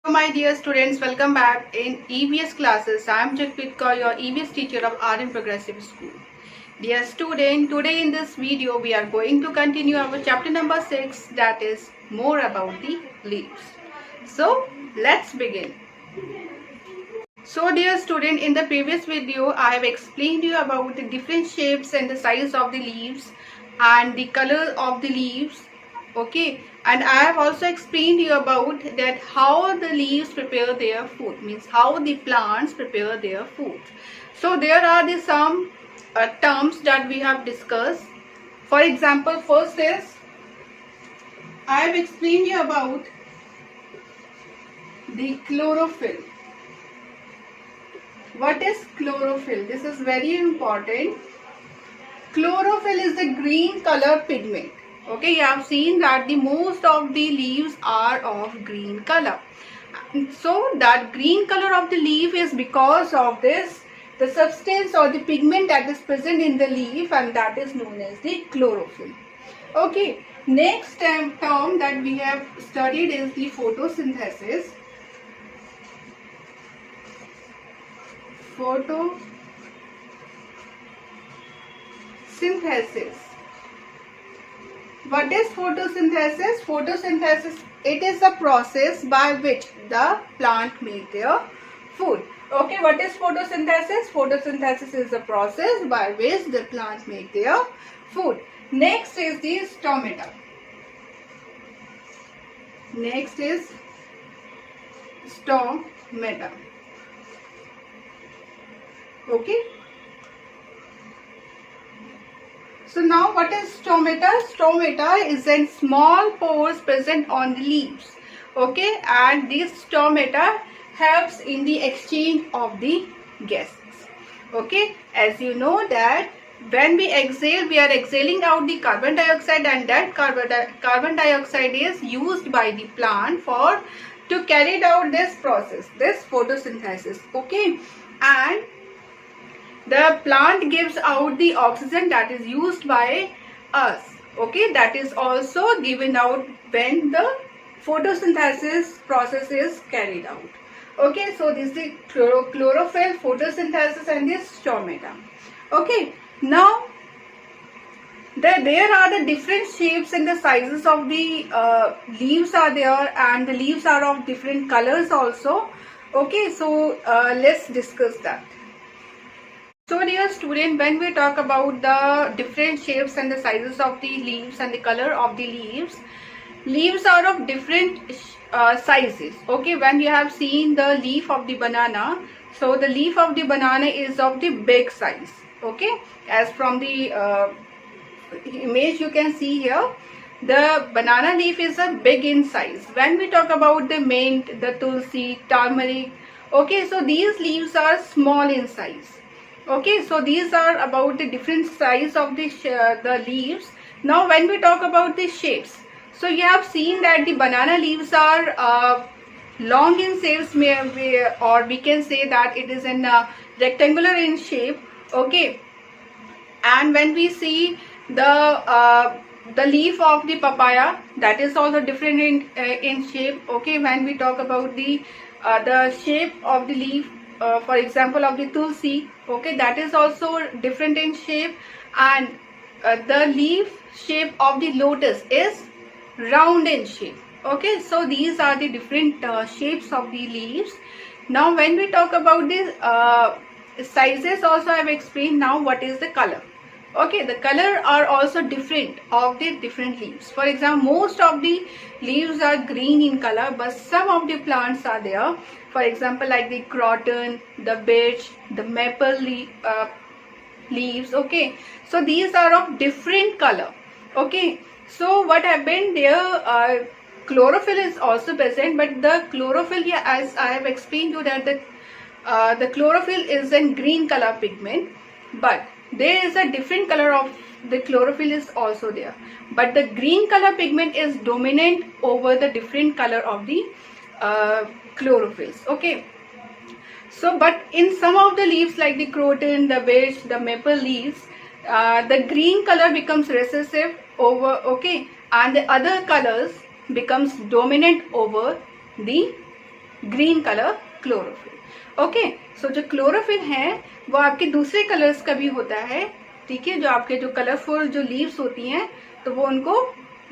My dear students, welcome back in EVS classes. I am Jagpreet Kaur, your EVS teacher of RN Progressive School. Dear student, today in this video we are going to continue our chapter number 6, that is more about the leaves. So let's begin. So dear student, in the previous video I have explained you about the different shapes and the size of the leaves and the color of the leaves. Okay, and I have also explained you about that how the leaves prepare their food, means how the plants prepare their food. So there are the some terms that we have discussed. For example, first is I have explained you about the chlorophyll. What is chlorophyll? This is very important. Chlorophyll is the green color pigment. Okay, you have seen that the most of the leaves are of green color. So that green color of the leaf is because of this, the substance or the pigment that is present in the leaf, and that is known as the chlorophyll. Okay, next term that we have studied is the photosynthesis. Photosynthesis. What is photosynthesis? Photosynthesis, it is a process by which the plant make their food. Okay, what is photosynthesis? Photosynthesis is a process by which the plants make their food. Next is the stomata. Next is stomata. Okay. So now what is stomata? Stomata is in small pores present on the leaves. Okay, and this stomata helps in the exchange of the gases. Okay, as you know that when we exhale, we are exhaling out the carbon dioxide, and that carbon dioxide is used by the plant to carry out this process, this photosynthesis. Okay, and the plant gives out the oxygen that is used by us. Okay, that is also given out when the photosynthesis process is carried out. Okay, so this is the chlorophyll, photosynthesis, and the stomata. Okay, now there are the different shapes and the sizes of the leaves are there, and the leaves are of different colors also. Okay, so let's discuss that. So dear student, when we talk about the different shapes and the sizes of the leaves and the color of the leaves are of different sizes. Okay, when you have seen the leaf of the banana, so the leaf of the banana is of the big size. Okay, as from the image you can see here, the banana leaf is a big in size. When we talk about the mint, the tulsi, turmeric, okay, so these leaves are small in size. Okay, so these are about the different size of the leaves. Now when we talk about the shapes, so you have seen that the banana leaves are long in shapes, or we can say that it is in rectangular in shape. Okay, and when we see the leaf of the papaya, that is also different in shape. Okay, when we talk about the shape of the leaf, for example of the tulsi, okay, that is also different in shape, and the leaf shape of the lotus is round in shape. Okay, so these are the different shapes of the leaves. Now when we talk about these sizes also I have explained. Now what is the color? Okay, the color are also different of the different leaves. For example, most of the leaves are green in color, but some of the plants are there. For example, like the croton, the birch, the maple leaves. Okay, so these are of different color. Okay, so what happened there? Chlorophyll is also present, but the chlorophyll here, as I have explained to you, that the chlorophyll is in green color pigment, but there is a different color of the chlorophyll is also there, but the green color pigment is dominant over the different color of the chlorophylls. Okay, so but in some of the leaves like the croton, the birch, the maple leaves, the green color becomes recessive over, okay, and the other colors becomes dominant over the green colour chlorophyll. Okay, so जो chlorophyll है वो आपके दूसरे colours का भी होता है, ठीक है, जो आपके जो कलरफुल जो लीव्स होती हैं तो वो उनको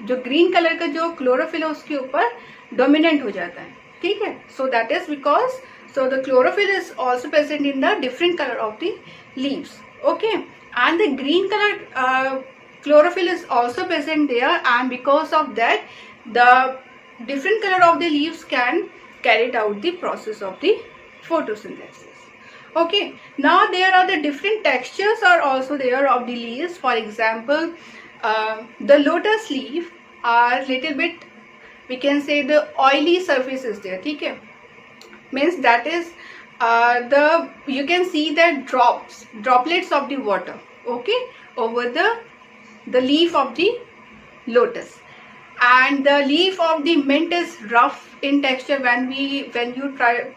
जो ग्रीन कलर का जो क्लोरोफिल है उसके ऊपर डोमिनेंट हो जाता है, ठीक है। So that is because so the chlorophyll is also present in the different color of the leaves, okay, and the green color chlorophyll is also present there, and because of that the different color of the leaves can carry out the process of the photosynthesis. Okay, now there are the different textures are also there of the leaves. For example, the lotus leaf are little bit, we can say, the oily surface is there, ठीक है, means that is the you can see that droplets of the water, okay, over the leaf of the lotus. And the leaf of the mint is rough in texture. When you try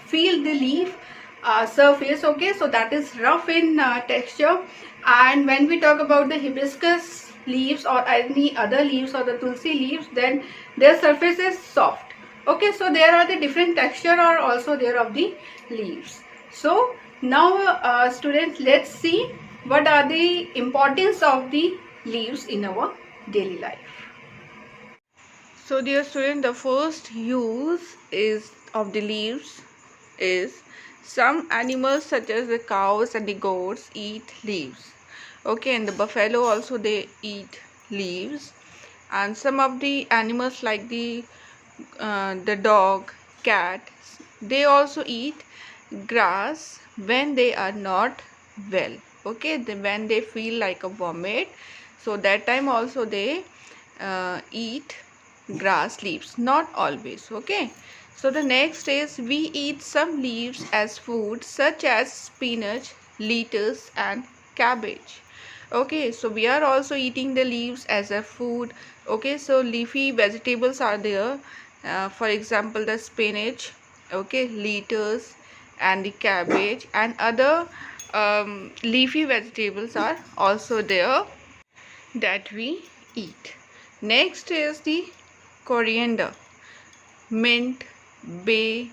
feel the leaf surface, okay, so that is rough in texture. And when we talk about the hibiscus leaves or any other leaves or the tulsi leaves, then their surface is soft. Okay, so there are the different texture are also there of the leaves. So now students, let's see what are the importance of the leaves in our daily life. So dear student, the first use is of the leaves is some animals such as the cows and the goats eat leaves, okay, and the buffalo also they eat leaves, and some of the animals like the dog, cat, they also eat grass when they are not well, okay, when they feel like a vomit, so that time also they eat grass leaves, not always, okay. So the next is we eat some leaves as food such as spinach, lettuce and cabbage, okay, so we are also eating the leaves as a food, okay. So leafy vegetables are there, for example the spinach, okay, lettuce and the cabbage, and other leafy vegetables are also there that we eat. Next is the coriander, mint, bay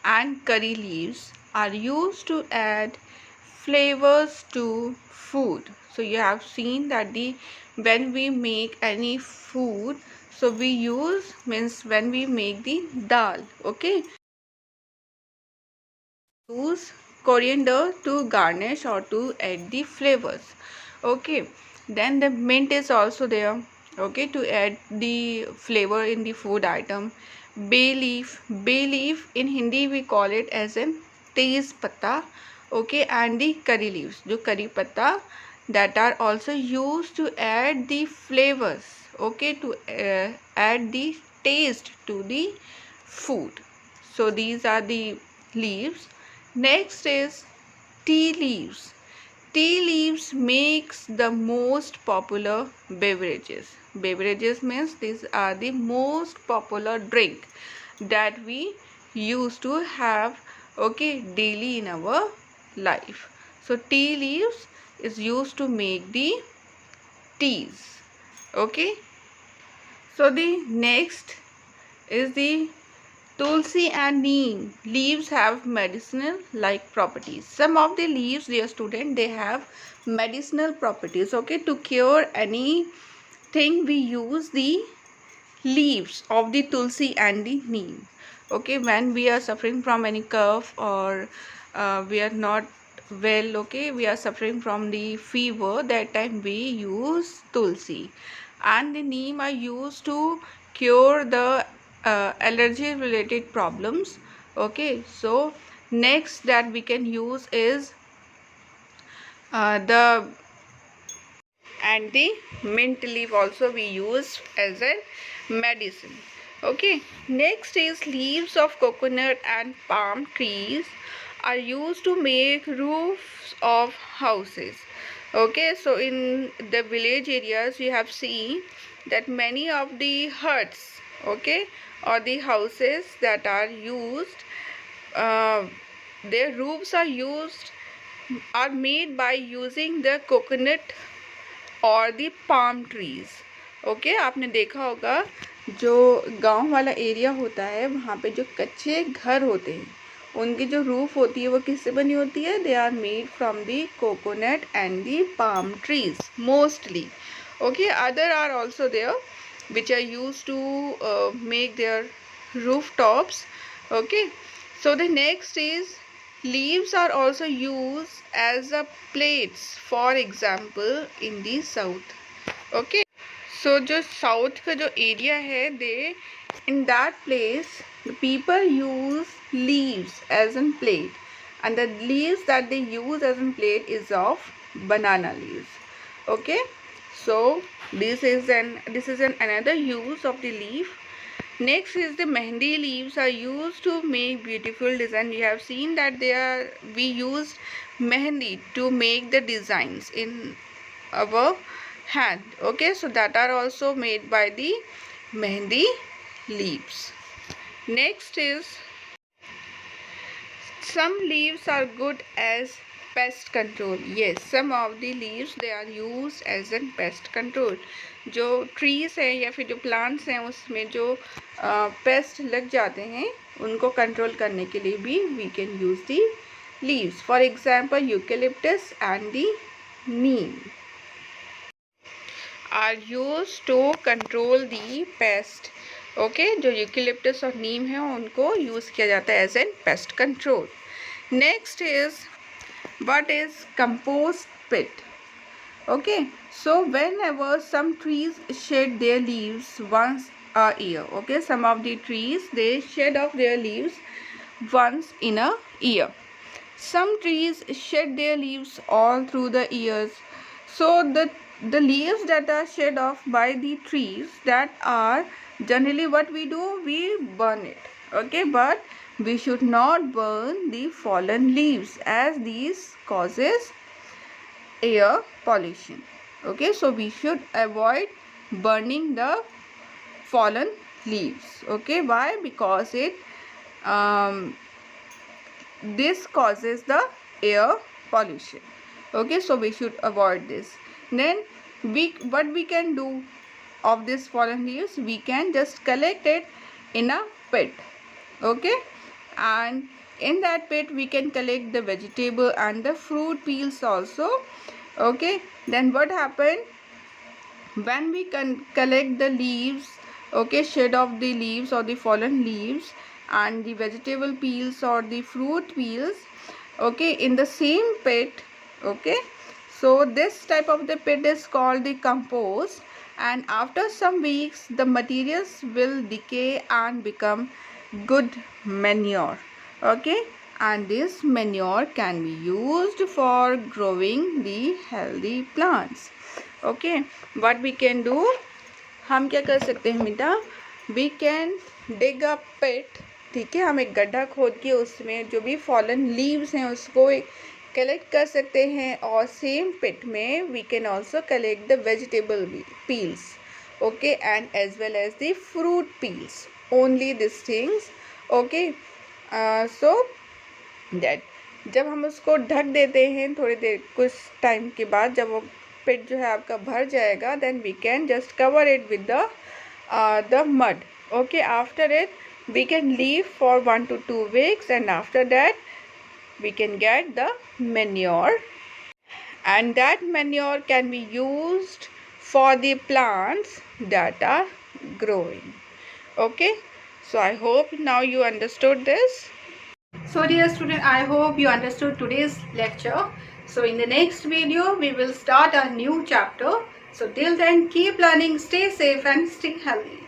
and curry leaves are used to add flavors to food. So you have seen that when we make any food, so we use, means when we make the dal, okay, use coriander to garnish or to add the flavors, okay. Then the mint is also there, okay, to add the flavor in the food item. Bay leaf in Hindi we call it as an तेज पत्ता, okay, and the curry leaves, जो करी पत्ता, that are also used to add the flavors, okay, to add the taste to the food. So these are the leaves. Next is tea leaves. Tea leaves makes the most popular beverages. Beverages means these are the most popular drink that we used to have, okay, daily in our life. So tea leaves is used to make the teas, okay. So the next is the tulsi and neem. Leaves have medicinal like properties. Some of the leaves, dear student, they have medicinal properties, okay. To cure anything we use the leaves of the tulsi and the neem, okay. When we are suffering from any cough or we are not well, okay, we are suffering from the fever, that time we use tulsi, and the neem are used to cure the allergy related problems, okay. So next that we can use is the mint leaf also we use as a medicine, okay. Next is leaves of coconut and palm trees are used to make roofs of houses, okay. So in the village areas we have seen that many of the huts, okay, or the houses that are used, their roofs are made by using the coconut और दी palm trees, okay. आपने देखा होगा जो गांव वाला area होता है वहाँ पे जो कच्चे घर होते हैं उनकी जो रूफ होती है वो किससे बनी होती है? They are made from the coconut and the palm trees mostly. Okay, other are also there which are used to make their rooftops. Okay, so the next is leaves are also used as a plates, for example in the south. Okay, so जो south का जो area है, they in that place the people use leaves as in plate, and the leaves that they use as in plate is of banana leaves. Okay, so this is an another use of the leaf. Next is the mehndi leaves are used to make beautiful design. You have seen that we used mehndi to make the designs in our hand. Okay, so that are also made by the mehndi leaves. Next is some leaves are good as pest control. Yes, some of the leaves they are used as a pest control. जो trees हैं या फिर जो plants हैं उसमें जो pest लग जाते हैं उनको control करने के लिए भी we can use the leaves. For example, eucalyptus and the neem are used to control the pest. Okay, जो eucalyptus और neem है उनको use किया जाता है as a pest control. Next is what is compost pit. Okay, so whenever some trees shed their leaves once a year, okay, some of the trees they shed off their leaves once in a year. Some trees shed their leaves all through the years. So the leaves that are shed off by the trees, that are generally what we do, we burn it. Okay, but we should not burn the fallen leaves as these causes air pollution. Okay, so we should avoid burning the fallen leaves. Okay, why? Because this causes the air pollution. Okay, so we should avoid this. Then what we can do of this fallen leaves, we can just collect it in a pit. Okay, and in that pit we can collect the vegetable and the fruit peels also. Okay, then what happened when we can collect the leaves, okay, shed of the leaves or the fallen leaves and the vegetable peels or the fruit peels, okay, in the same pit. Okay, so this type of the pit is called the compost, and after some weeks the materials will decay and become good manure. Okay, and this manure can be used for growing the healthy plants. Okay, what we can do, हम क्या कर सकते हैं बेटा, we can dig a pit. ठीक है, हम एक गड्ढा खोद के उसमें जो भी fallen leaves हैं उसको कलेक्ट कर सकते हैं, और सेम पिट में we can also collect the vegetable peels. Okay, and as well as the fruit peels, only these things. Okay, so that जब हम उसको ढक देते हैं थोड़ी देर कुछ टाइम के बाद, जब वो पिट जो है आपका भर जाएगा, then we can just cover it with the mud. Okay, after it we can leave for 1 to 2 weeks, and after that we can get the manure, and that manure can be used for the plants that are growing. Okay, so I hope now you understood this. So dear student, I hope you understood today's lecture. So in the next video we will start a new chapter. So till then, keep learning, stay safe and stay healthy.